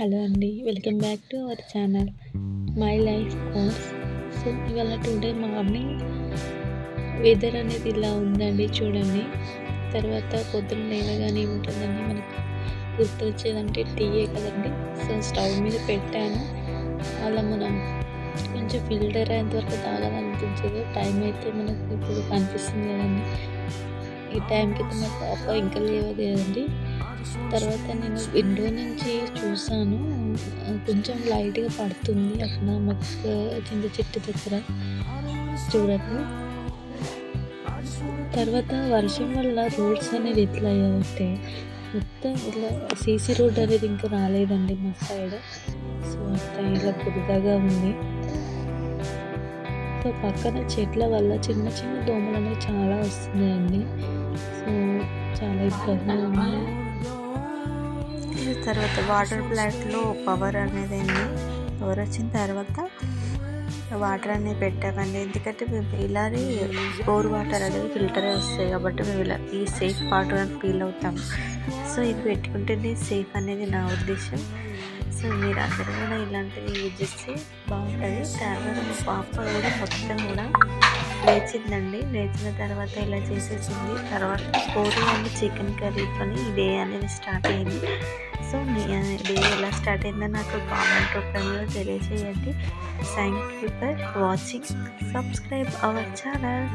Hello అండి. Welcome back to our channel my life course. So, ఇవాళ today morning weather అనేది ఇలా ఉందండి చూడండి. తర్వాత పొద్దున్న లేవగానే ఏముంటుందండి మనకు గుర్తొచ్చేదంటే టీయే కదండీ. సో, స్టవ్ మీద పెట్టాను. అలా మనం కొంచెం ఫిల్టర్ అయ్యేంత వరకు తాగాలనిపించదు. టైం అయితే మనకు ఇప్పుడు కనిపిస్తుంది కదండీ. ఈ టైంకైతే మా పాప ఇంకా లేవదు కదండీ. తర్వాత నేను విండో నుంచి చూసాను. కొంచెం లైట్‌గా పడుతుంది అక్కడ మాకు చింత చెట్టు దగ్గర చూడండి. తర్వాత వర్షం వల్ల రోడ్స్ అనేది ఎట్లా అయ్యాయంటే మొత్తం ఇట్లా సీసీ రోడ్ అనేది ఇంకా రాలేదండి మా సైడ్. సో, అంతా ఇలా బురదగా ఉంది. సో, పక్కన చెట్ల వల్ల చిన్న చిన్న దోమలనేవి చాలా వస్తున్నాయండి. సో, చాలా ఇబ్బందిగా ఉంది. తర్వాత వాటర్ ప్లాంట్‌లో పవర్ అనేదండి. పవర్ వచ్చిన తర్వాత వాటర్ అనేది పెట్టామండి. ఎందుకంటే మేము ఇలానే బోర్ వాటర్ అనేది ఫిల్టరే వస్తాయి కాబట్టి మేము ఇలా ఈ సేఫ్ వాటర్ అని ఫీల్ అవుతాము. సో, ఇది పెట్టుకుంటేనే సేఫ్ అనేది నా ఉద్దేశం. సో, మీరందరూ కూడా ఇలాంటివి యూజ్ చేస్తే బాగుంటుంది. తర్వాత మా పాప కూడా మొత్తం కూడా లేచిందండి. లేచిన తర్వాత ఇలా చేసేసింది. తర్వాత పూరి అండ్ చికెన్ కర్రీతోని ఈ డే అనేది స్టార్ట్ అయింది. సో, మీ డే ఎలా స్టార్ట్ అయిందో నాకు కామెంట్ రూపంలో తెలియజేయండి. Thank you for watching. Subscribe our channel.